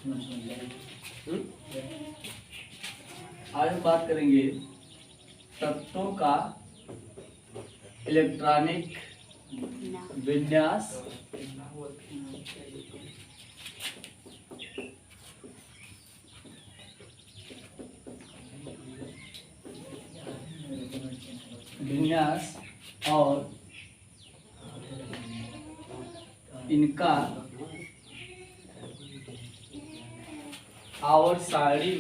आज हम बात करेंगे तत्वों का इलेक्ट्रॉनिक विन्यास और इनका आवर्त सारणी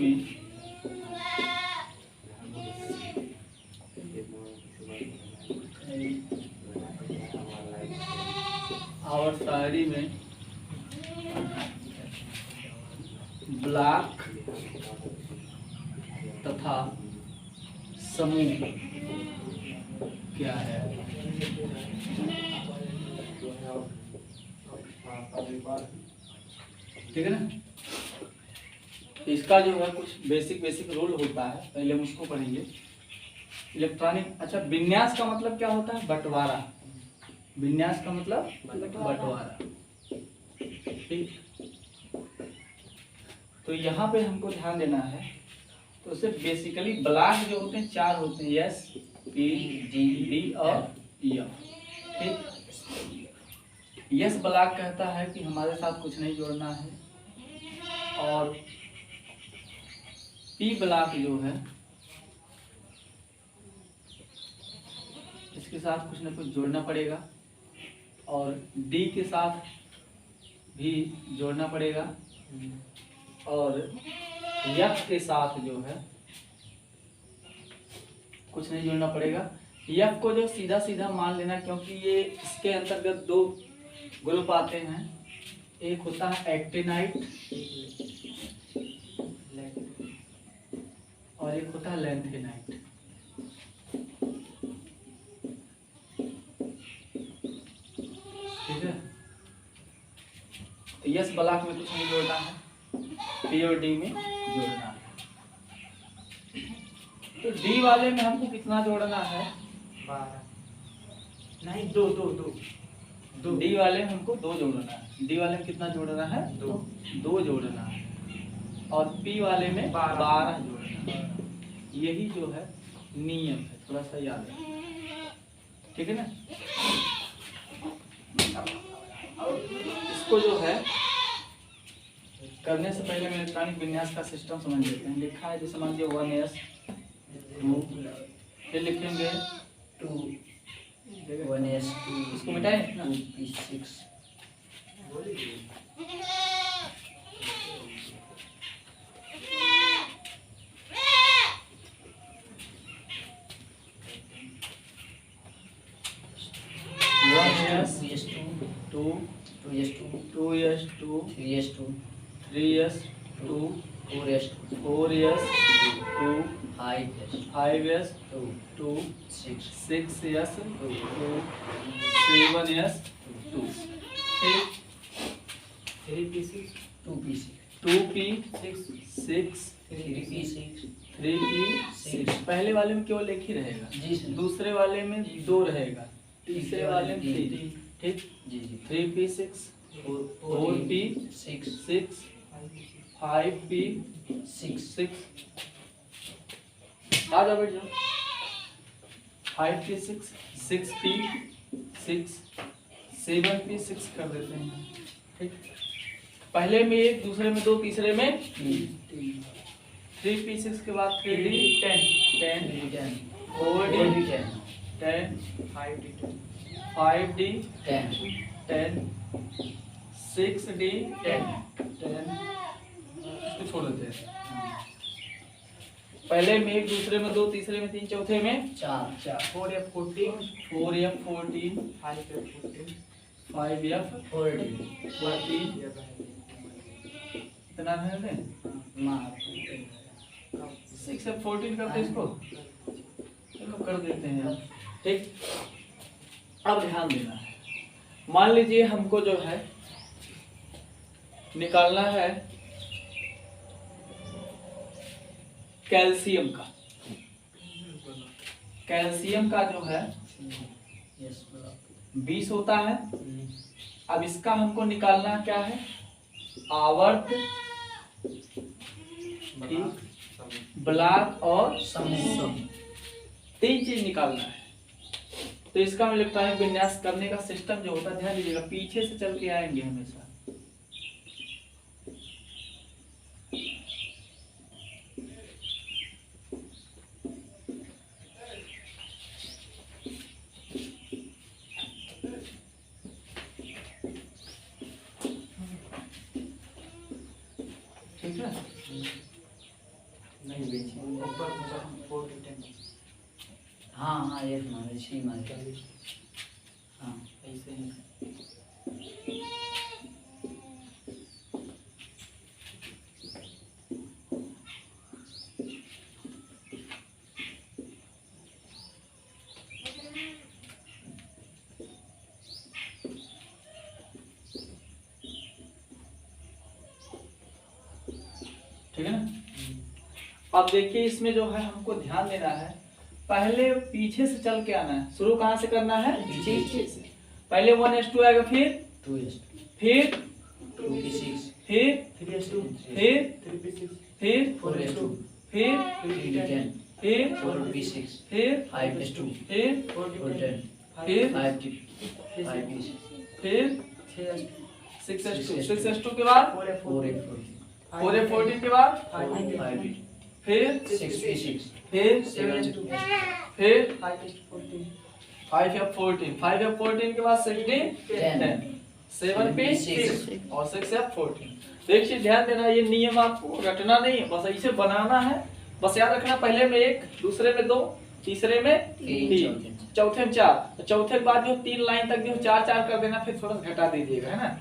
में ब्लॉक तथा समूह क्या है। ठीक है ना। इसका जो है कुछ बेसिक रूल होता है, पहले हम उसको पढ़ेंगे। इलेक्ट्रॉनिक, अच्छा, विन्यास का मतलब क्या होता है? बंटवारा। विन्यास का मतलब बंटवारा। ठीक, तो यहाँ पे हमको ध्यान देना है। तो सिर्फ बेसिकली ब्लॉक जो होते हैं 4 होते हैं, एस, पी, डी और एफ। ठीक, यस ब्लॉक कहता है कि हमारे साथ कुछ नहीं जोड़ना है, और पी ब्लॉक जो है इसके साथ कुछ ना कुछ जोड़ना पड़ेगा, और डी के साथ भी जोड़ना पड़ेगा, और एफ के साथ जो है कुछ नहीं जोड़ना पड़ेगा। एफ को जो सीधा सीधा मान लेना, क्योंकि ये इसके अंतर्गत 2 ग्रुप आते हैं। एक होता है एक्टिनाइट और एक होता है लैंथेनाइट। ठीक है, तो यस ब्लॉक में कुछ नहीं जोड़ना है, पी और डी में जोड़ना है। तो डी वाले में हमको कितना जोड़ना है? 12 नहीं, 2 डी वाले में हमको 2 जोड़ना है। डी वाले में कितना जोड़ना है? 2 जोड़ना है, और पी वाले में 12 जोड़ना है। यही जो है नियम है, थोड़ा सा याद है। ठीक है ना। इसको जो है करने से पहले हम इलेक्ट्रॉनिक विन्यास का सिस्टम समझ लेते हैं। लिखा है जैसे मान लीजिए 1s 2, फिर लिखेंगे 2 1s 2, इसको मिटाएं ना, 2p6 2 2s2 3s2 3s2 4s2 5s2 6s2 7s2 3p6 2p6 3p6 पहले वाले में केवल एक ही रहेगा, दूसरे वाले में 2 रहेगा, तीसरे वाले में 3। ठीक, 3p6 4p6 5p6 आ जाओ, बैठ जाओ। 5p6 6p6 7p6 कर देते हैं। ठीक, पहले में 1, दूसरे में 2, तीसरे में 3p6 के बाद 3d 10 4d 10 5d 10 6d 10 इसको छोड़ देते हैं। पहले में 1, दूसरे में 2, तीसरे में 3, चौथे में 4 4f 14 5f 14 इतना है ना, 6f 14 करते इसको, चलो कर देते हैं। ठीक, अब ध्यान देना है। मान लीजिए हमको जो है निकालना है कैल्शियम का। कैल्शियम का जो है 20 होता है। अब इसका हमको निकालना क्या है? आवर्त ब्लॉक और समूह। 3 चीज निकालना है। तो इसका हम इलेक्ट्रॉनिक विन्यास करने का सिस्टम जो होता है, ध्यान दीजिएगा, पीछे से चल के आएंगे हमेशा। ठीक है, नहीं बेची हाँ हाँ ये हमारे छी मार हाँ ऐसे ही। ठीक है ना। अब देखिए इसमें जो है हमको ध्यान देना है, पहले पीछे से चल के आना है। शुरू कहाँ से करना है? पीछे से। पहले 1s2 आएगा, फिर 2s2, फिर 2p6, फिर 3s2, फिर 3p6, फिर 4s2, फिर 3d10, फिर 4p6, फिर 5s2, फिर 410, फिर 5p6, फिर 6s2, 6s2 के बाद 4f14, 4f14 के बाद 5d, फिर 6p6, फिर 7s2, फिर 5s14, 5f14 के बाद 16 10 7p6 और 6f14। देखिए ध्यान देना, ये नियम आपको रटना नहीं है, बस ऐसे बनाना है। बस याद रखना, पहले में 1, दूसरे में 2, तीसरे में 3, चौथे में 4। तो चौथे के बाद जो 3 लाइन तक जो 4 कर देना, फिर थोड़ा सा घटा दीजिएगा, है ना।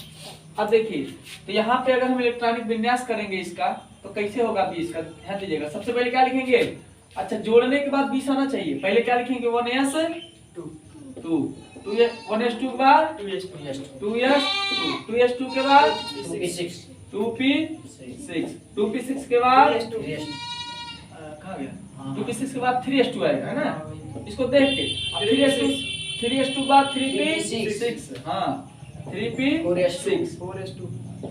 अब देखिए, तो यहाँ पे अगर हम इलेक्ट्रॉनिक विन्यास करेंगे इसका, तो कैसे होगा 20 का, ध्यान दीजिएगा। सबसे पहले क्या लिखेंगे? अच्छा, जोड़ने के बाद 20 आना चाहिए। पहले क्या लिखेंगे? 1s2, 1s2 के बाद 2s2 के बाद 2p6, 2p6, 2p6 के बाद 3s2, कहाँ गया? 2p6 के बाद 3s2 आएगा, है ना। इसको देख के 3s2 बाद 3p6, हाँ 3p6,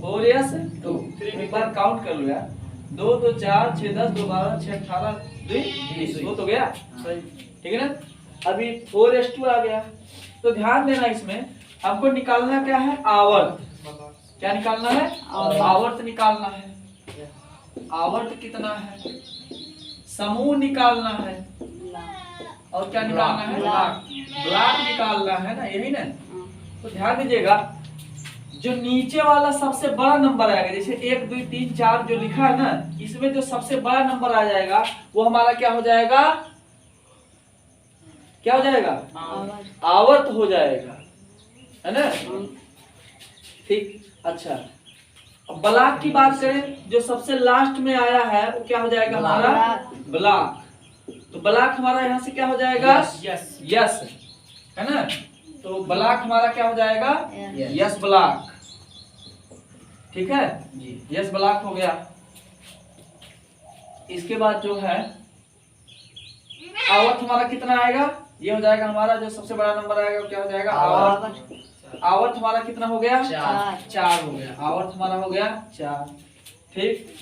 4s2, एक बार काउंट कर लो यार। 2 2 4 6 10 2 12 6 18 20 2 तो गया, ठीक है ना। अभी 4s2 आ गया। तो ध्यान देना, इसमें हमको निकालना क्या है? आवर्त। क्या निकालना है? आवर्त निकालना है। आवर्त कितना है? समूह निकालना है। और क्या निकालना है? ब्लॉक निकालना है ना, यही ना। तो ध्यान दीजिएगा, जो नीचे वाला सबसे बड़ा नंबर आएगा, जैसे 1 2 3 4 जो लिखा है ना, इसमें जो सबसे बड़ा नंबर आ जाएगा वो हमारा क्या हो जाएगा? क्या हो जाएगा? आवर्त हो जाएगा, है ना। ठीक, अच्छा। अब ब्लॉक की बात करें, जो सबसे लास्ट में आया है वो क्या हो जाएगा? हमारा ब्लॉक। तो ब्लॉक हमारा यहाँ से क्या हो जाएगा? यस, है ना। तो ब्लॉक हमारा क्या हो जाएगा? Yes block. ठीक है, यस ब्लॉक हो गया। इसके बाद जो है आवर्त हमारा कितना आएगा? ये हो जाएगा हमारा, जो सबसे बड़ा नंबर आएगा वो क्या हो जाएगा? आवर्त। आवर्त हमारा कितना हो गया? 4 हो गया। आवर्त हमारा हो गया 4। ठीक।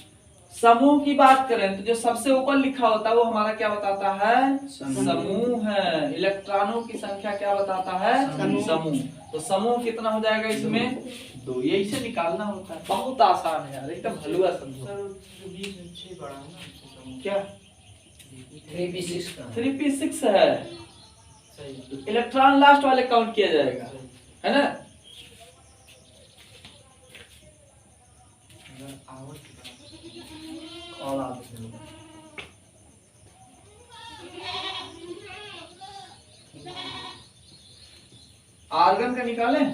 समूह की बात करें तो जो सबसे ऊपर लिखा होता है वो हमारा क्या बताता है? समूह है। इलेक्ट्रॉनों की संख्या क्या बताता है? समूह। तो समूह कितना हो जाएगा इसमें? 2। यही से निकालना होता है, बहुत आसान है यार, एकदम हलवा समझो। क्या 3p6 का 3p6 है? इलेक्ट्रॉन लास्ट वाले काउंट किया जाएगा, है ना। आर्गन का निकालें?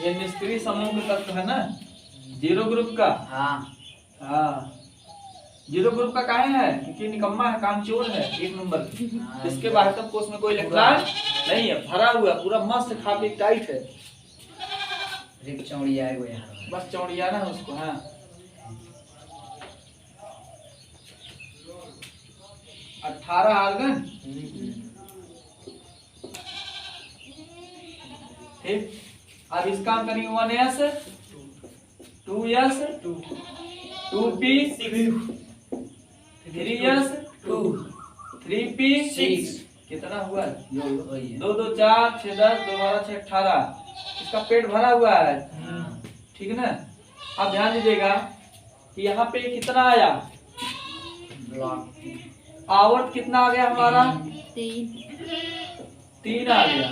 ये निष्क्रिय समूह का तत्व है ना, 0 ग्रुप का। हाँ, 0 ग्रुप का काहे है? क्योंकि निकम्मा है, कामचोर है, 1 नंबर। इसके बाह्यतम कोश में कोई इलेक्ट्रॉन नहीं है, भरा हुआ पूरा मस्त खापी टाइट है। चौड़िया है यार, बस चौड़िया ना उसको। हाँ, अठारह आर्गन। ठीक। अब इसका हम करेंगे 1s 2s 2p 3s 3p 6 कितना हुआ? वही है। 2 2 4 6 10 2 12 6 18। इसका पेट भरा हुआ है, ठीक है ना। अब ध्यान दीजिएगा कि यहाँ पे कितना आया, आवर्त कितना आ गया हमारा? 3 आ गया।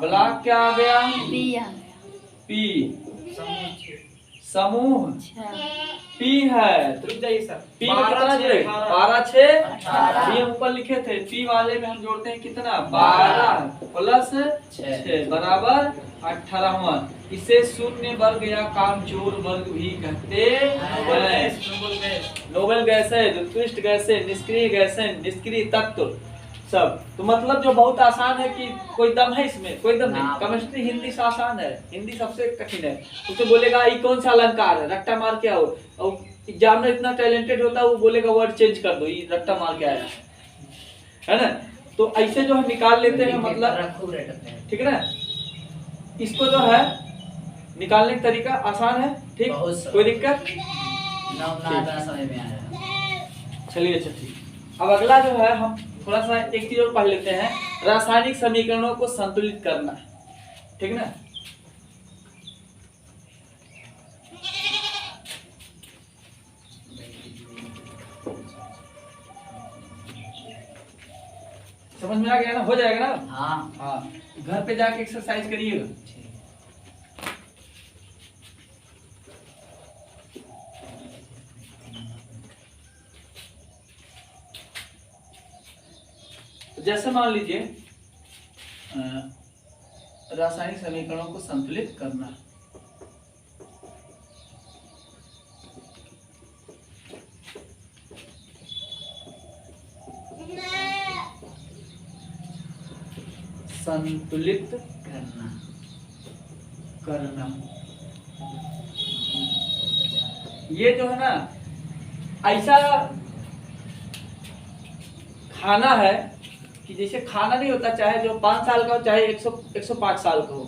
ब्लॉक क्या आ गया? पी। समूह पी है, तो रुक जाइए सर। पी में कितना जुड़ेगा? 12 6 18। हम ऊपर लिखे थे, पी वाले में हम जोड़ते हैं कितना? 12 प्लस 6 बराबर 18। इसे शून्य वर्ग या कामचोर वर्ग भी कहते हैं। नोबल गैस है, उत्कृष्ट गैस है, निष्क्रिय गैस है, निष्क्रिय तत्व सब। तो मतलब जो बहुत आसान है कि कोई दम है इसमें, कोई दम नहीं। केमिस्ट्री हिंदी से आसान है, हिंदी सबसे कठिन है। उसे बोलेगा ये कौन सा अलंकार है, रट्टा मार के आओ। और एग्जामिनर इतना टैलेंटेड होता है, वो बोलेगा वर्ड चेंज कर दो, ये रट्टा मार के आया है ना। तो ऐसे जो है निकाल लेते हैं, मतलब ठीक है ना। इसको जो है निकालने का तरीका आसान है, ठीक, कोई दिक्कत? समझ में आया। चलिए अच्छा ठीक। अब अगला जो है हम थोड़ा सा एक चीज और पढ़ लेते हैं, रासायनिक समीकरणों को संतुलित करना, ठीक ना। समझ में आ गया ना? हो जाएगा ना? हाँ हाँ, घर पे जाके एक्सरसाइज करिएगा। जैसे मान लीजिए रासायनिक समीकरणों को संतुलित करना, संतुलित करना ये जो है ना, ऐसा खाना है कि जैसे खाना नहीं होता, चाहे जो 5 साल का हो चाहे 105 साल का हो,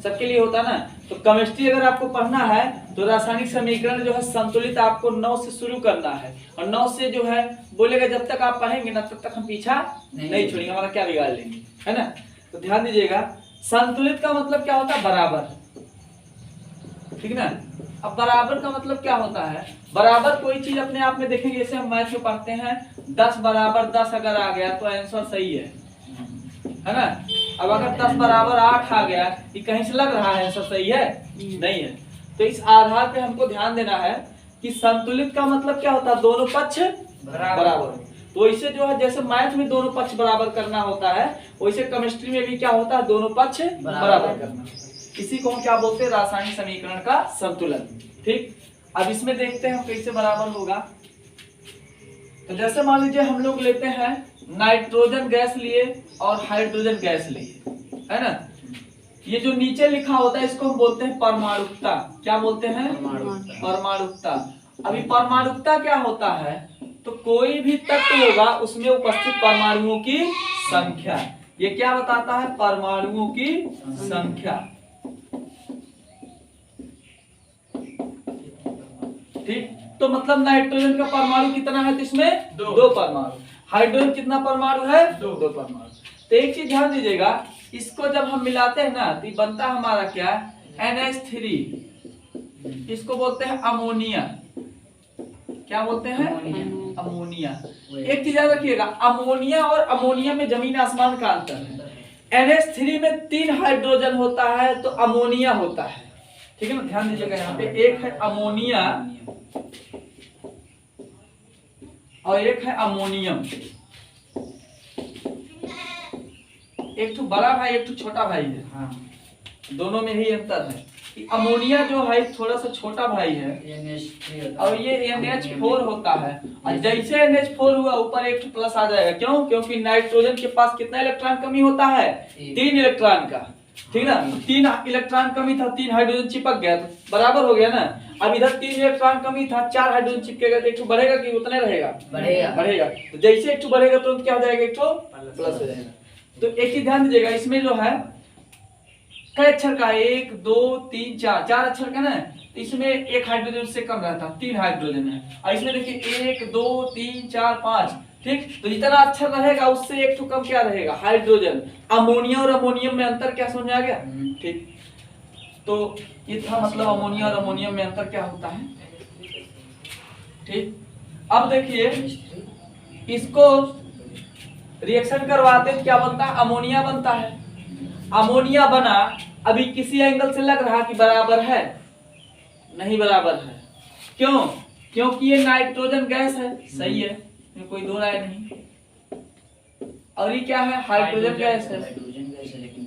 सबके लिए होता ना। तो केमिस्ट्री अगर आपको पढ़ना है तो रासायनिक समीकरण जो है संतुलित आपको 9 से शुरू करना है, और 9 से जो है बोलेगा जब तक आप पढ़ेंगे ना तब तक हम पीछा नहीं छोड़ेंगे, हमारा क्या बिगाड़ लेंगे, है ना। तो ध्यान दीजिएगा, संतुलित का मतलब क्या होता है? बराबर, ठीक ना। अब बराबर का मतलब क्या होता है? बराबर कोई चीज अपने आप में देखेंगे, जैसे हम मैथ में पढ़ते हैं 10 बराबर 10 अगर आ गया तो आंसर सही है ना। अब अगर 10 बराबर 8 आ गया, ये कहीं से लग रहा है आंसर सही है? नहीं है। तो इस आधार पे हमको ध्यान देना है कि संतुलित का मतलब क्या होता है? दोनों पक्ष बराबर। तो इसे जो है जैसे मैथ में दोनों पक्ष बराबर करना होता है, वैसे केमिस्ट्री में भी क्या होता है? दोनों पक्ष बराबर करना। इसी को हम क्या बोलते हैं? रासायनिक समीकरण का संतुलन, ठीक। अब इसमें देखते हैं कैसे बराबर होगा। तो जैसे मान लीजिए हम लोग लेते हैं नाइट्रोजन गैस लिए और हाइड्रोजन गैस लिए, है ना। ये जो नीचे लिखा होता है इसको हम बोलते हैं परमाणुकता। क्या बोलते हैं? परमाणुकता। अभी परमाणुकता क्या होता है? तो कोई भी तत्व होगा उसमें उपस्थित परमाणुओं की संख्या, ये क्या बताता है? परमाणुओं की संख्या, ठीक। तो मतलब नाइट्रोजन का परमाणु कितना है? तो इसमें 2 परमाणु। हाइड्रोजन कितना परमाणु है? 2 परमाणु। तो एक चीज ध्यान दीजिएगा, इसको जब हम मिलाते हैं ना तो बनता हमारा क्या? NH3। इसको बोलते हैं अमोनिया। क्या बोलते हैं? अमोनिया। एक चीज याद रखिएगा, अमोनिया और अमोनिया में जमीन आसमान का अंतर है। NH3 में 3 हाइड्रोजन होता है तो अमोनिया होता है, ठीक है ना। ध्यान दीजिएगा, यहाँ पे एक है अमोनिया और एक है अमोनियम। एक तो बड़ा भाई एक तो छोटा भाई है, हाँ। दोनों में ही अंतर है कि अमोनिया जो है थोड़ा सा छोटा भाई है और ये NH4 होता है। और जैसे NH4 हुआ ऊपर एक प्लस आ जाएगा। क्यों? क्योंकि नाइट्रोजन के पास कितना इलेक्ट्रॉन कमी होता है? 3 इलेक्ट्रॉन का, ठीक ना। 3 इलेक्ट्रॉन कमी था, 3 हाइड्रोजन चिपक गया तो बराबर हो गया ना। अब इधर 3 इलेक्ट्रॉन कमी था, 4 हाइड्रोजन चिपकेगा तो एक बढ़ेगा कि उतना रहेगा? बढ़ेगा। तो जैसे एक बढ़ेगा तो क्या हो जाएगा? एक प्लस हो जाएगा। तो एक चीज ध्यान दीजिएगा, इसमें जो है कई अक्षर का है? 1 2 3 4, 4 अक्षर का ना, तो इसमें एक हाइड्रोजन से कम रहता, 3 हाइड्रोजन है। और इसमें देखिए 1 2 3 4 5, ठीक। तो जितना अक्षर रहेगा उससे एक तो कम क्या रहेगा? हाइड्रोजन। अमोनिया और अमोनियम में अंतर क्या समझ आ गया? ठीक। तो ये था मतलब अमोनिया और अमोनियम में अंतर क्या होता है, ठीक। अब देखिए इसको रिएक्शन करवाते क्या बनता है? अमोनिया बनता है। अमोनिया बना, अभी किसी एंगल से लग रहा कि बराबर है? नहीं बराबर है। क्यों? क्योंकि ये नाइट्रोजन गैस है, सही है, कोई दो राय नहीं। और ये क्या है? हाइड्रोजन गैस है, हाइड्रोजन गैस है लेकिन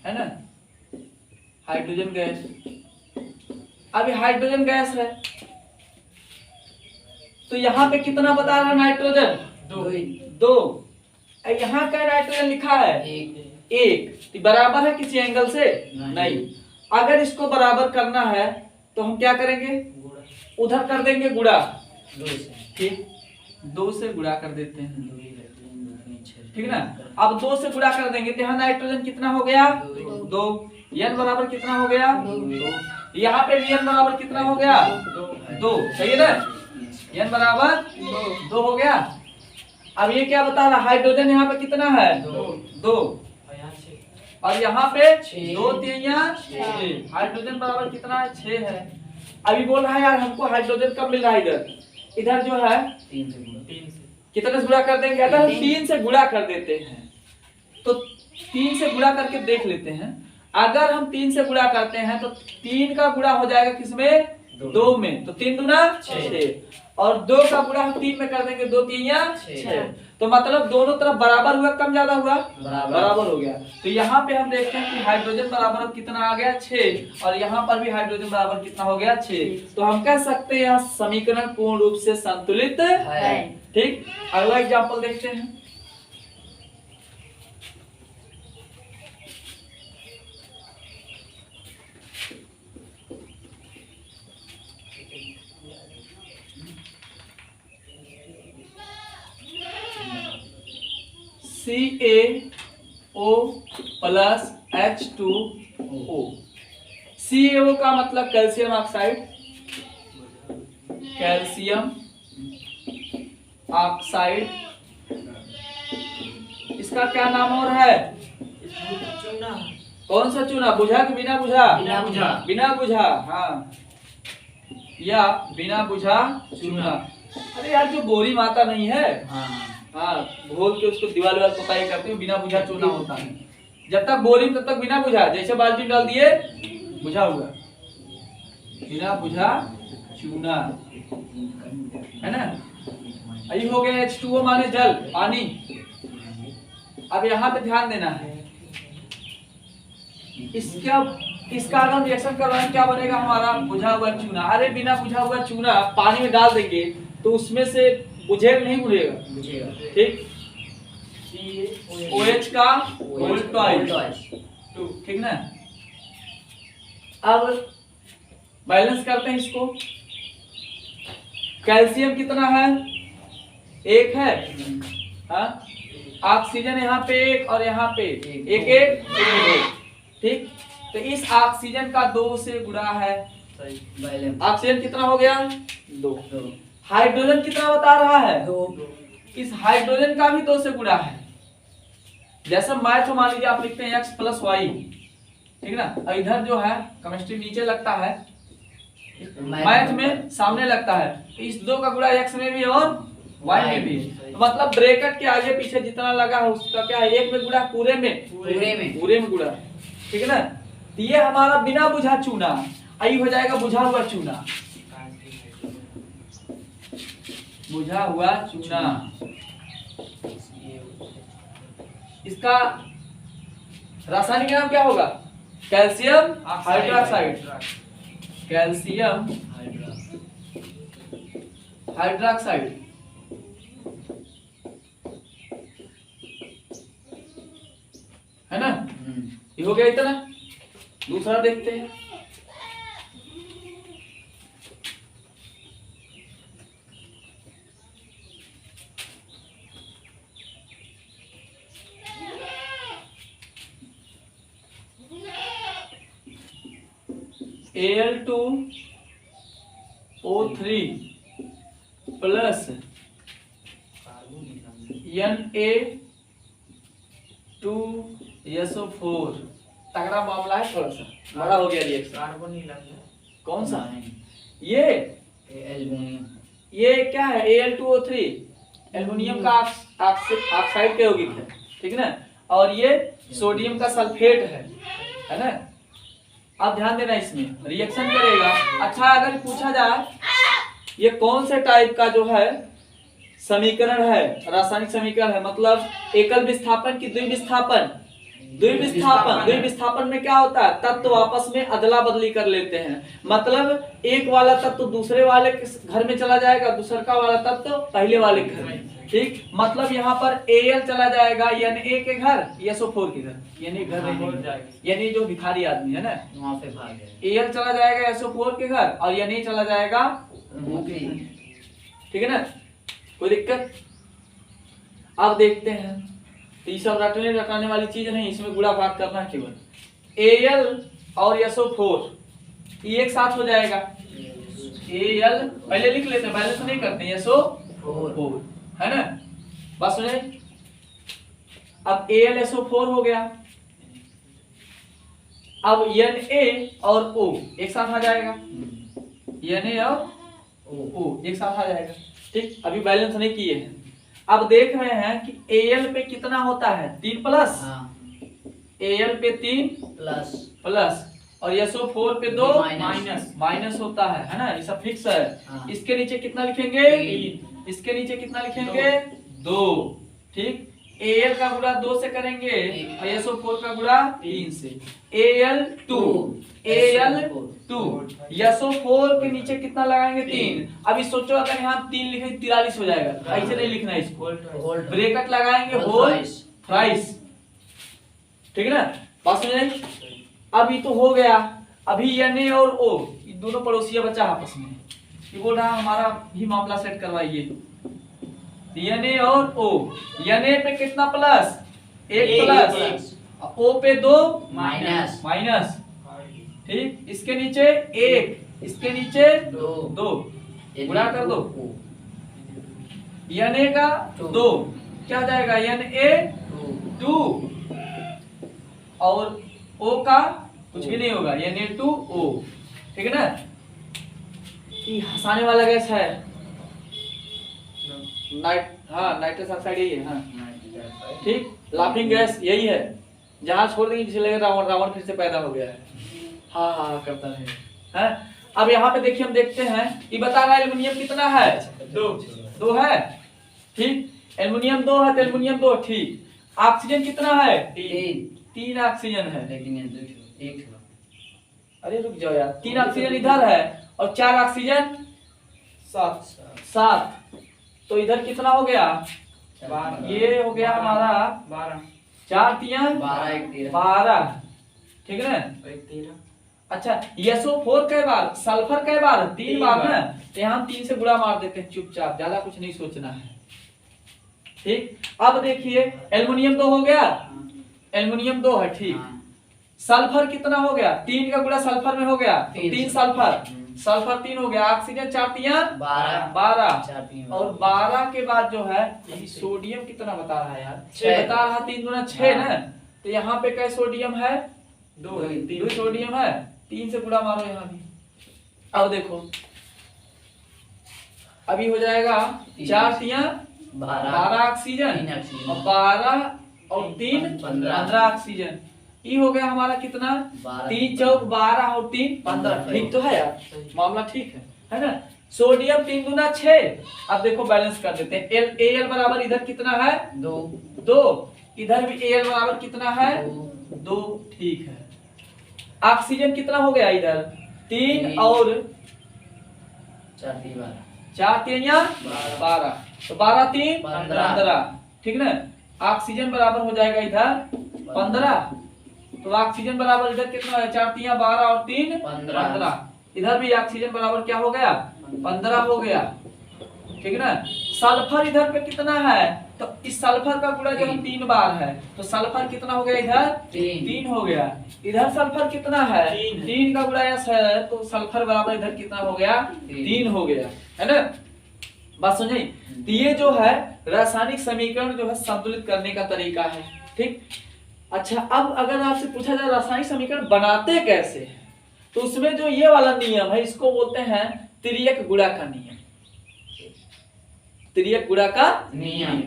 है ना, हाइड्रोजन गैस। अभी हाइड्रोजन गैस है तो यहाँ पे कितना बता रहा है नाइट्रोजन? 2। यहाँ का नाइट्रोजन लिखा है 1, तो बराबर है किसी एंगल से? नहीं। अगर इसको बराबर करना है तो हम क्या करेंगे? उधर कर देंगे गुणा, ठीक, 2 से गुणा कर देते हैं, ठीक ना। अब 2 से गुणा कर देंगे तो यहाँ नाइट्रोजन कितना हो गया? 2। n बराबर कितना हो गया? 2। यहाँ पे भी n बराबर कितना हो गया? 2, सही है ना। n बराबर 2 हो गया। अब ये क्या बता रहा? हाइड्रोजन यहाँ पे कितना है? 2। और यहाँ पे 2 3 6, हाइड्रोजन बराबर कितना है? 6 है। अभी बोल रहा है यार हमको हाइड्रोजन कब मिल रहा है? इधर जो है 3 से कितने से गुणा कर देंगे? अगर 3 से गुणा कर देते हैं तो 3 से गुणा करके देख लेते हैं। अगर हम 3 से गुणा करते हैं तो 3 का गुणा हो जाएगा किसमें? 2 में, तो 3 दूना 6, और 2 का गुणा हम 3 में कर देंगे, 2 3 6। तो मतलब दोनों तरफ बराबर हुआ, कम ज्यादा हुआ? बराबर हो गया। तो यहाँ पे हम देखते हैं कि हाइड्रोजन बराबर अब कितना आ गया? 6, और यहाँ पर भी हाइड्रोजन बराबर कितना हो गया? 6। तो हम कह सकते हैं यहाँ समीकरण पूर्ण रूप से संतुलित है, ठीक। अगला एग्जाम्पल देखते हैं। CaO plus H2O। CaO का मतलब कैल्शियम ऑक्साइड, कैल्शियम ऑक्साइड। इसका क्या नाम और है? चूना। कौन सा चूना? बुझा कि बिना बुझा? बिना बुझा। बिना बुझा, हाँ, या बिना बुझा चूना। अरे यार जो बोरी माता नहीं है, हाँ, घोल के उसको दीवार वाल पोताई करते हैं, बिना बुझा चूना होता है। जब तक बोरिंग तब तक बिना बुझा, जैसे बाल्टी डाल दिए बुझा हुआ, बिना बुझा चूना, है ना। यही हो गया H2O माने जल, पानी। अब यहाँ पे ध्यान देना है, इसका अगर हम रिएक्शन करवाएं क्या बनेगा हमारा? बुझा हुआ चूना। अरे बिना बुझा हुआ चूना पानी में डाल देंगे तो उसमें से बुझेगा नहीं? बुझेगा, ठीक। OH का वोल्टाइज, ठीक ना। अब बैलेंस करते हैं इसको। कैल्शियम कितना है? 1 है, हाँ। ऑक्सीजन यहाँ पे 1 और यहाँ पे 1 2, ठीक। तो इस ऑक्सीजन का 2 से गुणा है, ऑक्सीजन कितना हो गया? 2। हाइड्रोजन कितना बता रहा है? 2। इस हाइड्रोजन का भी 2 से गुणा है। जैसे मैथ मान लीजिए आप लिखते हैं x + y, ठीक ना। और इधर जो है केमिस्ट्री नीचे लगता है, मैथ में सामने लगता है। तो इस 2 का गुणा x में भी और y में भी। तो मतलब ब्रैकेट के आगे पीछे जितना लगा है उसका क्या है? 1 में गुणा, पूरे में गुणा, ठीक है ना। तो ये हमारा बिना बुझा चूना, आई हो जाएगा बुझा हुआ चूना, बुझा हुआ चूना। इसका रासायनिक नाम क्या होगा? कैल्शियम हाइड्रोक्साइड, कैल्शियम हाइड्रोक्साइड, है ना। ये हो गया इतना। दूसरा देखते हैं। Al2O3 plus Na2SO4। तगड़ा मामला है, थोड़ा सा बड़ा हो गया रिएक्शन। कार्बन ही लग गया। कौन सा ये एल्युमिनियम। ये क्या है Al2O3 एल्युमिनियम का ऑक्साइड का यौगिक है, ठीक है ना। और ये सोडियम का सल्फेट है ना। अब ध्यान देना, इसमें रिएक्शन करेगा। अच्छा अगर पूछा जाए ये कौन से टाइप का जो है समीकरण है, रासायनिक समीकरण है, मतलब एकल विस्थापन की द्विविस्थापन। द्विविस्थापन में क्या होता है, तत्व आपस में अदला बदली कर लेते हैं। मतलब एक वाला तत्व दूसरे वाले के घर में चला जाएगा, दूसरा का वाला तत्व पहले वाले के घर में, ठीक। मतलब यहाँ पर Al चला जाएगा Na के घर, SO4 के घर, यानी घर नहीं जाएगा, यानी जो भिखारी आदमी है ना वहाँ पे भाग गया। Al चला जाएगा SO4 के घर और Na चला जाएगा, ठीक है ना। कोई दिक्कत। अब देखते हैं, तो ये सब रटने वाली चीज नहीं, इसमें गुणा भाग करना है केवल। Al और SO4 ये एक साथ हो जाएगा। Al पहले लिख लेते हैं, पहले से नहीं करते हैं, SO4 है ना। बस सुने, अब AlSO4 हो गया। अब Na और O एक साथ आ जाएगा, Na और O एक साथ आ जाएगा, ठीक। अभी बैलेंस नहीं किए हैं। अब देख रहे हैं कि Al पे कितना होता है, 3 प्लस। Al पे 3 प्लस और SO4 पे 2 माइनस होता है ना। ये सब फिक्स है। इसके नीचे कितना लिखेंगे, इसके नीचे कितना लिखेंगे, 2, ठीक। Al का गुणा 2 से करेंगे और SO4 का गुणा 3 से। Al2 SO4 के नीचे कितना लगाएंगे, 3। अभी सोचो अगर यहाँ 3 लिखे 43 हो जाएगा, ऐसे नहीं लिखना है इसको, ब्रैकेट लगाएंगे होल थ्राइस, ठीक है ना। बात समझ। अभी तो हो गया। अभी Na और O ये दोनों पड़ोसी बचा आपस में, ये बोल रहा हमारा भी मामला सेट करवाइए। Na और O, Na पे कितना प्लस, 1 प्लस, O पे 2 माइनस, ठीक। इसके नीचे 1, इसके नीचे 2, गुणा कर दो। Na का 2 क्या हो जाएगा, Na2 और O का कुछ भी नहीं होगा, Na2O, ठीक है ना। ये हंसाने वाला गैस है नाइट्रस ऑक्साइड यही है, हाँ ठीक। लाफिंग गैस यही है, जहां छोड़ देंगे जिसे लगेगा रावण फिर से पैदा हो गया है, हाँ करता है। हैं अब यहाँ पे देखिए, हम देखते हैं ये बता रहा है एल्युमिनियम कितना है, 2 है, ठीक। एल्युमिनियम 2 है तो एल्युमिनियम 2, ठीक। ऑक्सीजन कितना है, 3 ऑक्सीजन है, लेकिन अरे रुक जाओ यार, 3 ऑक्सीजन इधर है और 4 ऑक्सीजन 7, तो इधर कितना हो गया, ये हो गया हमारा 12, 4 3 12, ठीक है ना। अच्छा SO4 कई बार, सल्फर कई बार, 3 बार ना, तो यहाँ हम 3 से गुणा मार देते हैं चुपचाप, ज्यादा कुछ नहीं सोचना है, ठीक। अब देखिए एल्युमिनियम 2 हो गया, एल्युमिनियम 2 है, ठीक। सल्फर कितना हो गया, 3 का गुणा सल्फर में हो गया, 3 सल्फर 3 हो गया। ऑक्सीजन 4 3 12 और 12 के बाद जो है सोडियम कितना बता रहा है यार, 6 बता रहा, 3 दूना 6 ना, तो यहाँ पे क्या सोडियम है, 2 सोडियम है, 3 से गुणा मारो यहाँ भी। अब देखो अभी हो जाएगा 4 3 12 ऑक्सीजन और 12 और 3 15 ऑक्सीजन। ये हो गया हमारा कितना, 3 चौक 12 और 3 15, ठीक तो है यार, मामला ठीक है ना। सोडियम 3 दूना 6। अब देखो बैलेंस कर देते हैं, Al बराबर इधर कितना है, 2, इधर भी Al बराबर कितना है, 2, ठीक है। ऑक्सीजन कितना हो गया इधर, 3 और 4 3 12, तो 12 3 15, ठीक ना। ऑक्सीजन बराबर हो जाएगा इधर 15, तो ऑक्सीजन बराबर इधर कितना है, 4 3 12 और 3 15, इधर भी ऑक्सीजन बराबर क्या हो गया, 15 हो गया, ठीक है ना। सल्फर इधर पे कितना है, तो इस सल्फर का गुणा जो है 3 बार है, तो सल्फर कितना हो गया इधर? 3 हो गया। इधर सल्फर कितना है? 3 का गुणा S है, तो सल्फर बराबर इधर कितना हो गया? 3 हो गया, है ना? बात समझे? तो ये जो है रासायनिक समीकरण जो है संतुलित करने का तरीका है, ठीक। अच्छा, अब अगर आपसे पूछा जाए रासायनिक समीकरण बनाते कैसे हैं, तो उसमें जो ये वाला नियम है इसको बोलते हैं तिर्यक गुणा का नियम। तिर्यक गुणा का नियम।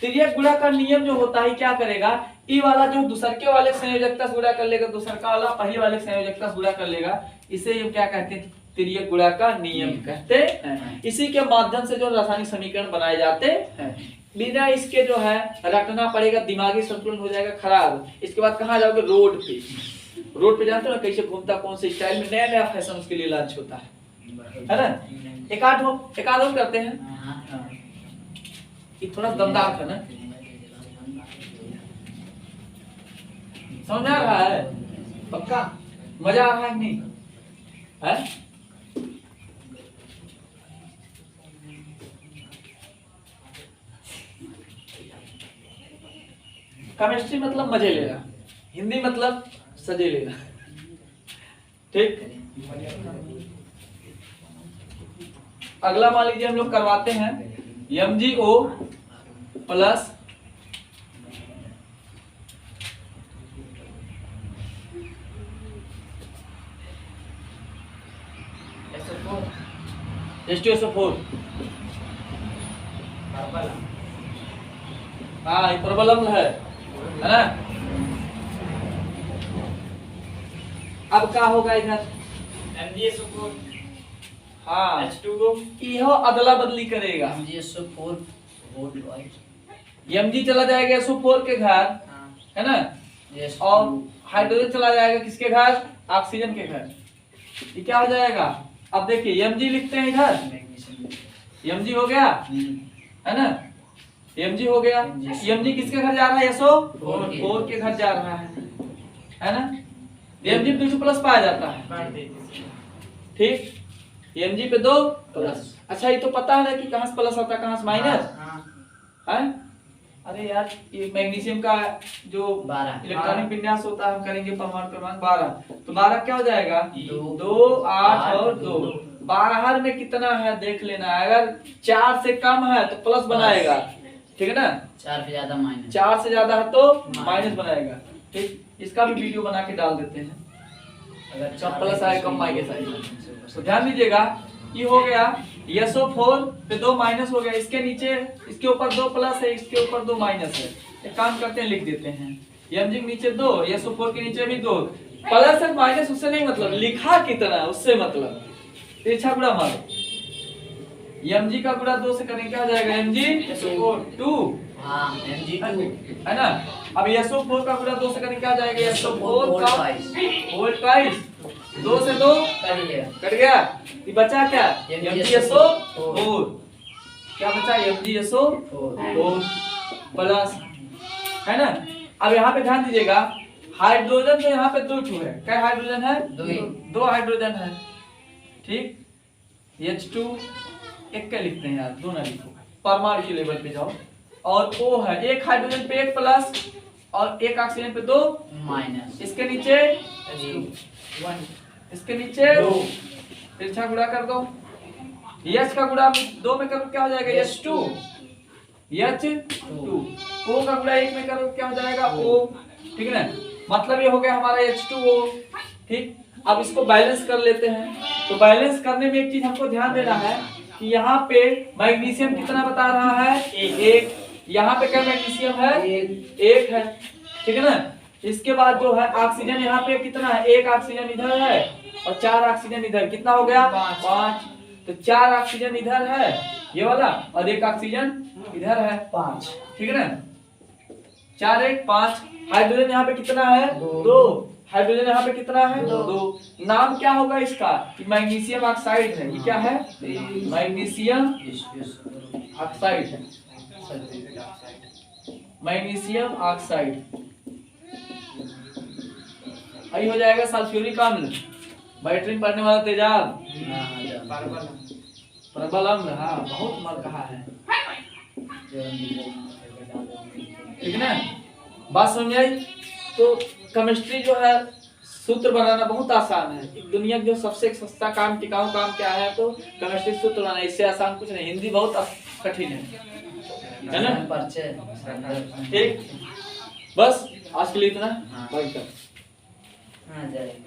तिर्यक गुणा का नियम जो होता है क्या करेगा, ई वाला जो दूसरके वाले संयोजकता से गुणा कर लेगा, दूसरका वाला पहले वाले संयोजकता से गुणा कर लेगा, इसे हम क्या कहते हैं? तिर्यक गुणा का नियम कहते हैं। इसी के माध्यम से जो रासायनिक समीकरण बनाए जाते हैं। बिना इसके जो है रटना पड़ेगा, दिमागी संतुलन हो जाएगा खराब। इसके बाद कहाँ जाओगे? रोड पे। रोड पे जानते हो ना कैसे घूमता, कौन से स्टाइल में, नया नया फैशन उसके लिए लॉन्च होता है ना? एक आध हो करते हैं। ये थोड़ा दमदार है ना, समझ आ रहा है? पक्का मजा आ रहा है नहीं है? केमिस्ट्री मतलब मजे लेना, हिंदी मतलब सजे लेना, ठीक। अगला मान लीजिए हम लोग करवाते हैं MgO प्लस H2SO4। हाँ, ये प्रबल अम्ल है ना? अब क्या होगा इधर? MgSO4। हाँ, H2O यह अदला बदली करेगा। MgSO4 Mg चला जाएगा SO4 के घर, है ना? और हाइड्रोजन चला जाएगा किसके घर? ऑक्सीजन के घर। ये क्या हो जाएगा? अब देखिए Mg लिखते हैं इधर, Mg हो गया, है ना? Mg हो गया। Mg किसके घर जा रहा है? SO4 के घर जा रहा है ना? Mg पे 2 प्लस पाया जाता है, ठीक। Mg पे 2 प्लस। अच्छा, ये तो पता है ना कि कहां से प्लस आता है कहां से माइनस है? अरे यार, ये मैग्नीशियम का जो इलेक्ट्रॉनिक विन्यास होता है हम करेंगे परमाणु क्रमांक 12, तो 12 क्या हो जाएगा? 2 8 और 2। 12 में कितना है देख लेना, अगर 4 से कम है तो प्लस बनाएगा, ठीक है ना? 4 से ज्यादा माइनस, 4 से ज्यादा है तो माइनस बनाएगा, ठीक। इसका भी वीडियो बना के डाल देते हैं, अगर कम प्लस आए कम माइनस आएगा। तो ध्यान दीजिएगा, ये हो गया SO4 पे 2 माइनस हो गया, इसके नीचे इसके ऊपर 2 प्लस है, इसके ऊपर 2 माइनस है। एक काम करते हैं, लिख देते हैं Mg के नीचे 2, SO4 के नीचे भी 2। प्लस और माइनस उससे नहीं मतलब, लिखा कितना उससे मतलब। तिरछा गुणा मारो, Mg का गुणा 2 से करेंगे क्या हो जाएगा? Mg 2, हाँ Mg2 है ना? अब SO4 का गुणा 2 से करेंगे क्या हो जाएगा? SO4 का होल ट्वाइस। 2 से 2 कट गया, ये बचा क्या? MgSO4। क्या बचा? MgSO4 प्लस, है ना? अब यहाँ पे ध्यान दीजिएगा, हाइड्रोजन तो यहाँ पे 2 है। क्या हाइड्रोजन है? 2 हाइड्रोजन है, ठीक। H2 एक क्या लिखते हैं यार, 2 ना लिखो, परमाणु के लेवल पे जाओ। और O है, एक हाइड्रोजन पे 1 प्लस और एक ऑक्सीजन पे 2 माइनस, इसके नीचे 1, इसके नीचे 2। तिरछा गुणा कर दो, H का गुणा 2 में करो क्या हो जाएगा? H2 H2। O का गुणा 1 में करो क्या हो जाएगा? O, ठीक है ना? मतलब ये हो गया हमारा H2O, ठीक। अब इसको बैलेंस कर लेते हैं। तो बैलेंस करने में एक चीज हमको ध्यान देना है कि यहाँ पे मैग्नीशियम कितना बता रहा है? 1। यहाँ पे क्या मैग्नीशियम है? 1 है, ठीक है ना? इसके बाद जो है ऑक्सीजन यहाँ पे कितना है? 1 ऑक्सीजन इधर है और 4 ऑक्सीजन इधर, कितना हो गया? 5। तो 4 ऑक्सीजन इधर है ये वाला और 1 ऑक्सीजन इधर है, 5, ठीक है ना? 4 1 5। हाइड्रोजन यहाँ पे कितना है? 2। हाइड्रोजन यहाँ पे कितना है? 2। नाम क्या होगा इसका? मैग्नीशियम ऑक्साइड है। ये क्या है? मैग्नीशियम ऑक्साइड है, मैग्नीशियम ऑक्साइड। यही हो जाएगा सल्फ्यूरिक अम्ल। बैटरी में पढ़ने वाला तेजाब, प्रबल अम्ल। हाँ, बहुत मर कहा है। ठीक है ना? बात समझ में आई? तो केमिस्ट्री जो है सूत्र बनाना बहुत आसान है। दुनिया का जो सबसे सस्ता काम, टिकाऊ काम क्या है? तो केमिस्ट्री सूत्र बनाना। इससे आसान कुछ नहीं। हिंदी बहुत कठिन है ना? परिचय ठीक, बस आज के लिए इतना। हाँ। बाय। हाँ जाएगा।